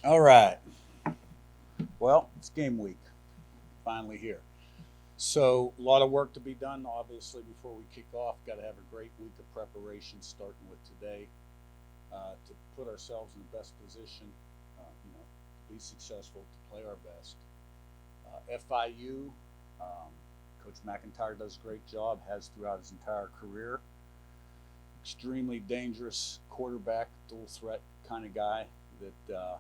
All right. Well, it's game week. Finally here. So a lot of work to be done. Obviously, before we kick off, got to have a great week of preparation, starting with today, to put ourselves in the best position, to be successful, to play our best. FIU, Coach McIntyre does a great job. Has throughout his entire career. Extremely dangerous quarterback, dual threat kind of guy that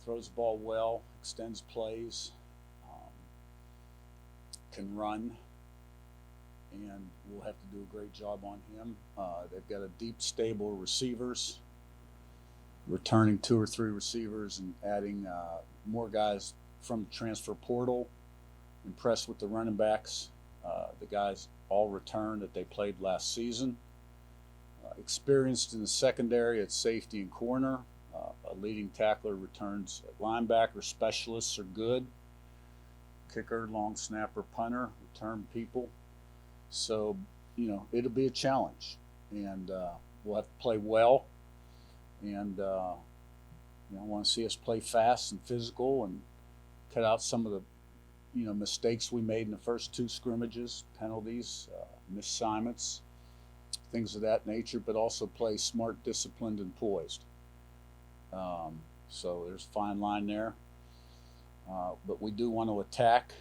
throws the ball well, extends plays, can run, and we'll have to do a great job on him. They've got a deep stable of receivers, returning 2 or 3 receivers and adding more guys from the transfer portal. Impressed with the running backs. The guys all returned that they played last season. Experienced in the secondary at safety and corner. A leading tackler returns at linebacker. Specialists are good. Kicker, long snapper, punter, return people. So, it'll be a challenge. And we'll have to play well. And, I want to see us play fast and physical and cut out some of the, mistakes we made in the first 2 scrimmages, penalties, misassignments, things of that nature, but also play smart, disciplined, and poised. So there's a fine line there. But we do want to attack,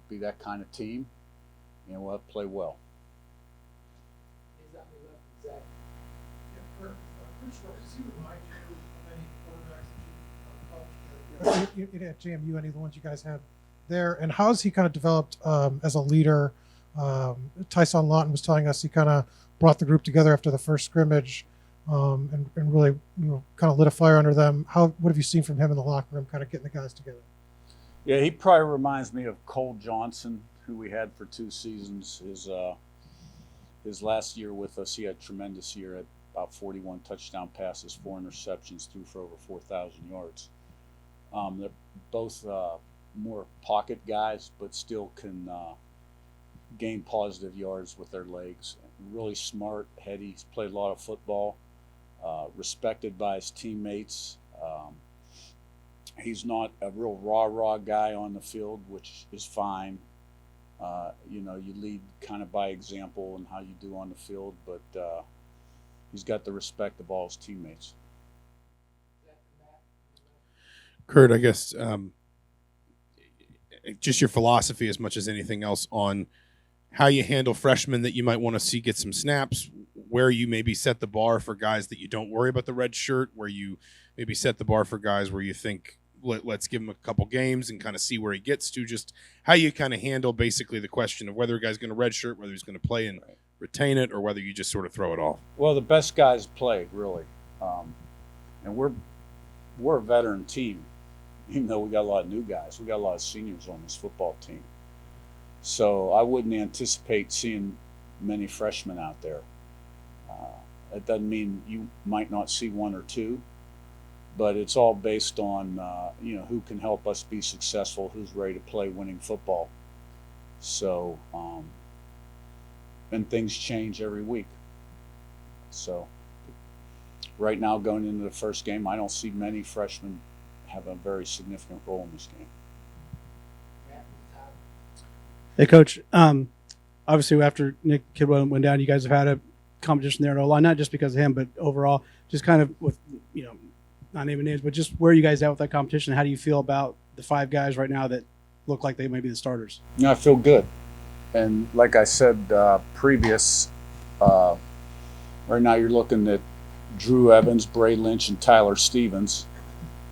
be that kind of team, and we'll have to play well. Yeah, Curt, pretty short. Does he remind you of any quarterbacks that you coached? At JMU, any of the ones you guys had there? And how has he kind of developed as a leader? Tyson Lon was telling us he kind of brought the group together after the first scrimmage and really kind of lit a fire under them. What have you seen from him in the locker room, kind of getting the guys together? Yeah, he probably reminds me of Cole Johnson, who we had for 2 seasons. His last year with us, he had a tremendous year at about 41 touchdown passes, 4 interceptions, threw for over 4,000 yards. They're both more pocket guys, but still can gain positive yards with their legs. Really smart, heady. He's played a lot of football, respected by his teammates. He's not a real rah-rah guy on the field, which is fine. You lead kind of by example and how you do on the field, but he's got the respect of all his teammates. Curt, I guess just your philosophy as much as anything else on how you handle freshmen that you might want to see get some snaps, where you maybe set the bar for guys that you don't worry about the red shirt, where you maybe set the bar for guys where you think, let's give him a couple games and kind of see where he gets to, just how you kind of handle basically the question of whether a guy's going to red shirt, whether he's going to play and retain it, or whether you just sort of throw it off. Well, the best guys play, really. And we're a veteran team, even though we got a lot of new guys. We got a lot of seniors on this football team. So I wouldn't anticipate seeing many freshmen out there. It doesn't mean you might not see 1 or 2, but it's all based on who can help us be successful, who's ready to play winning football. So, and things change every week. So right now, going into the first game, I don't see many freshmen have a very significant role in this game. Hey, Coach. Obviously, after Nick Kidwell went down, you guys have had a competition there in O-line, not just because of him, but overall, just kind of with, not naming names, but just where are you guys at with that competition? How do you feel about the 5 guys right now that look like they may be the starters? I feel good. And like I said previous, right now you're looking at Drew Evans, Bray Lynch, and Tyler Stevens.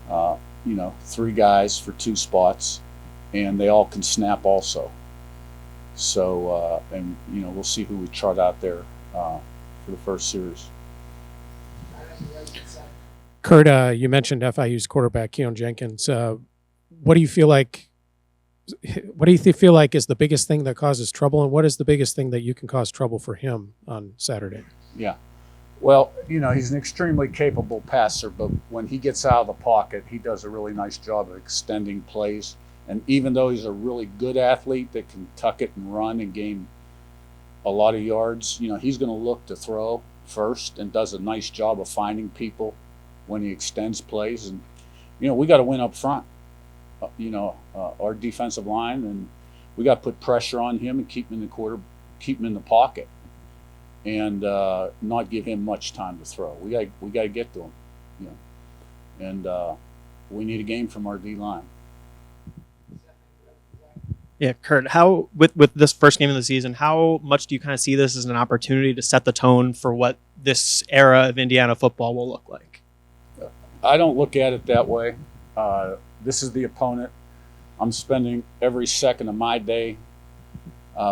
3 guys for 2 spots, and they all can snap also. So, we'll see who we trot out there for the first series. Curt, you mentioned FIU's quarterback Keon Jenkins. What do you feel like? What do you feel like is the biggest thing that causes trouble, and what is the biggest thing that you can cause trouble for him on Saturday? Yeah, well, he's an extremely capable passer, but when he gets out of the pocket, he does a really nice job of extending plays. And even though he's a really good athlete that can tuck it and run and gain a lot of yards, he's going to look to throw first and does a nice job of finding people when he extends plays. And we got to win up front. Our defensive line, and we got to put pressure on him and keep him in the pocket, and not give him much time to throw. We got to get to him, and we need a game from our D line. Yeah, Curt, how with this first game of the season, how much do you kind of see this as an opportunity to set the tone for what this era of Indiana football will look like? I don't look at it that way. This is the opponent. I'm spending every second of my day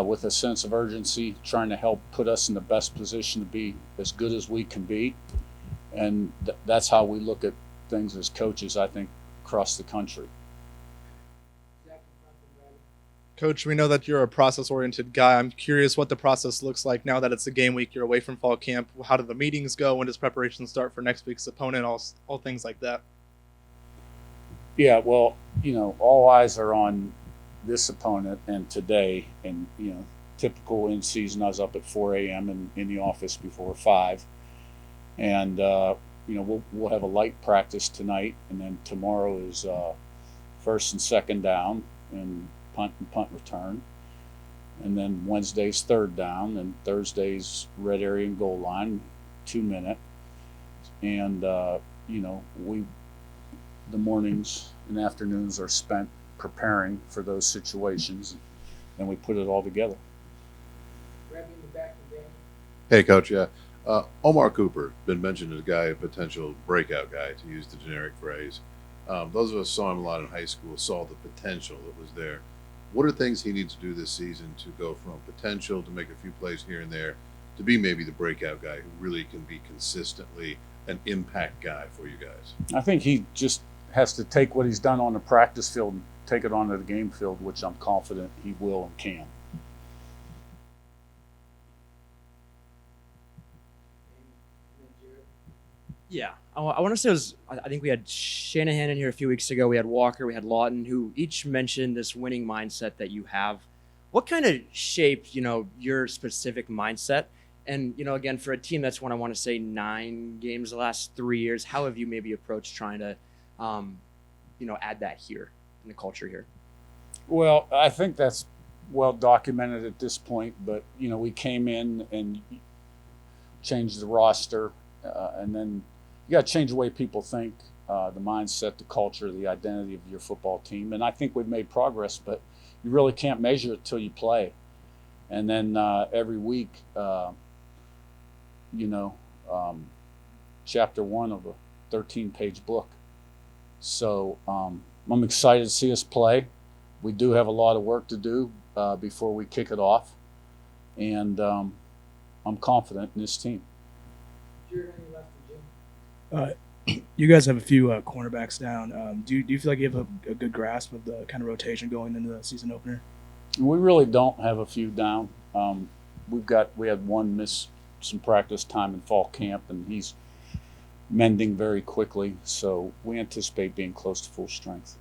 with a sense of urgency, trying to help put us in the best position to be as good as we can be. And that's how we look at things as coaches, I think, across the country. Coach, we know that you're a process-oriented guy. I'm curious what the process looks like now that it's a game week. You're away from fall camp. How do the meetings go? When does preparation start for next week's opponent? All things like that. Yeah, well, all eyes are on this opponent and today. And, typical in season, I was up at 4 a.m. and in the office before 5. And, we'll have a light practice tonight. And then tomorrow is first and second down and punt return. And then Wednesday's third down, and Thursday's red area and goal line, 2 minute. And, the mornings and afternoons are spent preparing for those situations, and we put it all together. Hey, Coach. Yeah, Omar Cooper been mentioned as a guy, a potential breakout guy, to use the generic phrase. Those of us saw him a lot in high school, saw the potential that was there. What are things he needs to do this season to go from potential to make a few plays here and there to be maybe the breakout guy who really can be consistently an impact guy for you guys? I think he just has to take what he's done on the practice field and take it onto the game field, which I'm confident he will and can. Yeah, I want to say I think we had Shanahan in here a few weeks ago. We had Walker, we had Lawton, who each mentioned this winning mindset that you have. What kind of shaped, your specific mindset? And, again, for a team that's won, I want to say 9 games the last 3 years, how have you maybe approached trying to, add that here in the culture here? Well, I think that's well documented at this point, but, we came in and changed the roster, and then you got to change the way people think, the mindset, the culture, the identity of your football team. And I think we've made progress, but you really can't measure it till you play. And then every week, chapter 1 of a 13-page book. So I'm excited to see us play. We do have a lot of work to do before we kick it off. And I'm confident in this team. You guys have a few cornerbacks down. Do you feel like you have a good grasp of the kind of rotation going into the season opener? We really don't have a few down. We had one miss some practice time in fall camp, and he's mending very quickly. So we anticipate being close to full strength.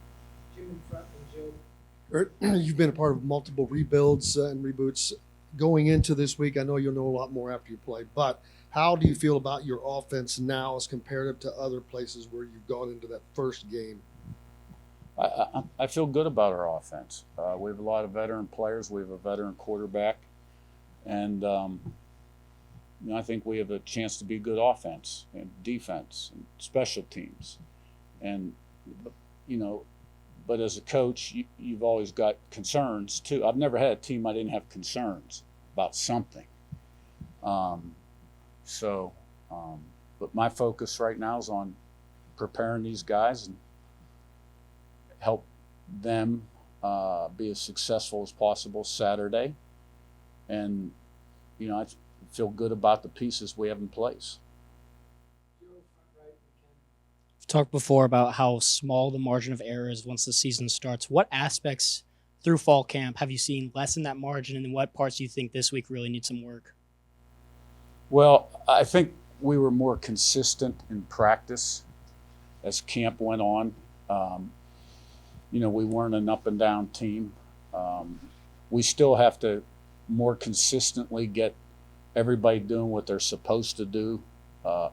Curt, you've been a part of multiple rebuilds and reboots. Going into this week, I know you'll know a lot more after you play, but how do you feel about your offense now as comparative to other places where you've gone into that first game? I feel good about our offense. We have a lot of veteran players. We have a veteran quarterback. And I think we have a chance to be good offense and defense and special teams. And, but as a coach, you've always got concerns too. I've never had a team I didn't have concerns about something. But my focus right now is on preparing these guys and help them be as successful as possible Saturday. And, I feel good about the pieces we have in place. We've talked before about how small the margin of error is once the season starts. What aspects through fall camp have you seen lessen that margin, and what parts do you think this week really need some work? Well, I think we were more consistent in practice as camp went on. We weren't an up and down team. We still have to more consistently get everybody doing what they're supposed to do,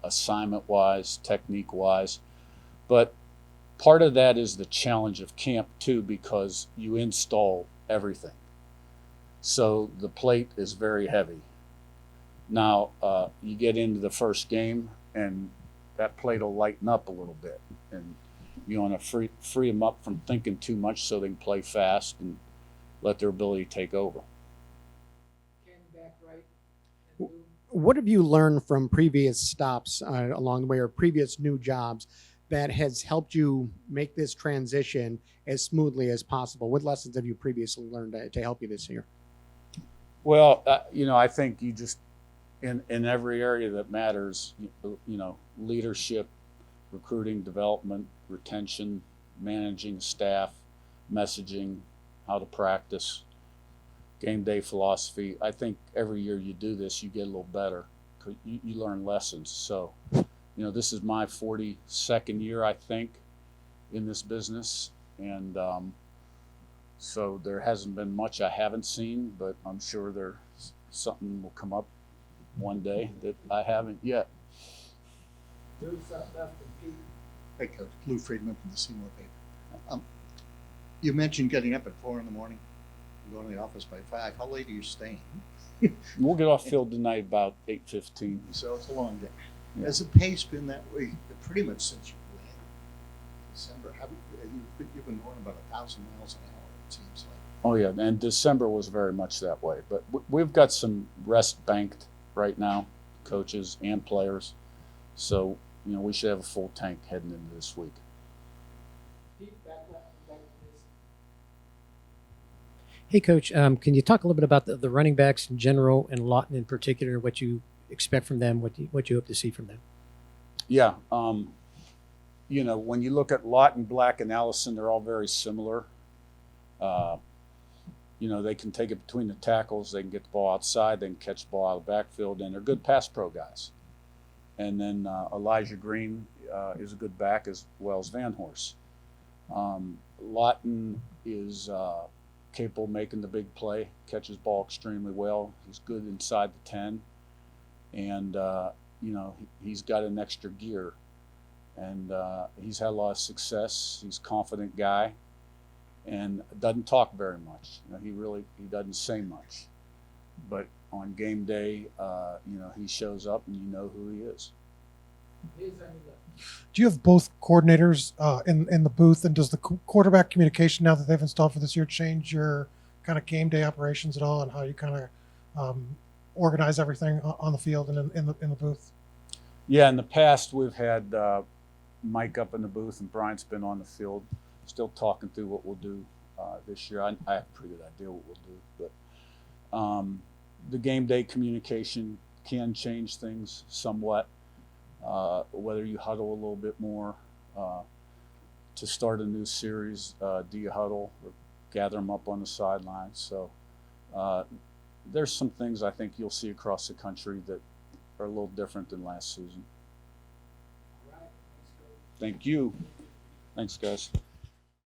assignment-wise, technique-wise. But, part of that is the challenge of camp too, because you install everything. So the plate is very heavy. Now, you get into the first game and that plate will lighten up a little bit, and you want to free them up from thinking too much so they can play fast and let their ability take over. What have you learned from previous stops along the way, or previous new jobs, that has helped you make this transition as smoothly as possible? What lessons have you previously learned to help you this year? Well, I think you just, in every area that matters, leadership, recruiting, development, retention, managing staff, messaging, how to practice, game day philosophy. I think every year you do this, you get a little better. You learn lessons. So, this is my 42nd year, I think, in this business. And so there hasn't been much I haven't seen, but I'm sure something will come up one day that I haven't yet. Hey, Coach. Lou Friedman from the Seymour paper. You mentioned getting up at 4 in the morning and going to the office by 5. How late are you staying? We'll get off field tonight about 8:15. So it's a long day. Yeah. Has the pace been that way pretty much since you landed in December? You've been going about 1,000 miles an hour, it seems like. Oh yeah, and December was very much that way. But we've got some rest banked right now, coaches and players. So we should have a full tank heading into this week. Hey, Coach, can you talk a little bit about the running backs in general and Lawton in particular, what you expect from them, what you hope to see from them? Yeah. When you look at Lawton, Black, and Allison, they're all very similar. They can take it between the tackles. They can get the ball outside. They can catch the ball out of the backfield, and they're good pass pro guys. And then Elijah Green is a good back as well as Van Horst. Lawton is capable of making the big play, catches ball extremely well. He's good inside the 10. And, he's got an extra gear. And he's had a lot of success. He's a confident guy and doesn't talk very much. He doesn't say much. But on game day, he shows up and you know who he is. Do you have both coordinators in the booth, and does the quarterback communication now that they've installed for this year change your kind of game day operations at all, and how you kind of organize everything on the field and in the booth? Yeah, in the past we've had Mike up in the booth and Brian's been on the field, still talking through what we'll do this year. I have a pretty good idea what we'll do, but the game day communication can change things somewhat. Whether you huddle a little bit more to start a new series, do you huddle or gather them up on the sidelines? So there's some things I think you'll see across the country that are a little different than last season. Thank you. Thanks, guys.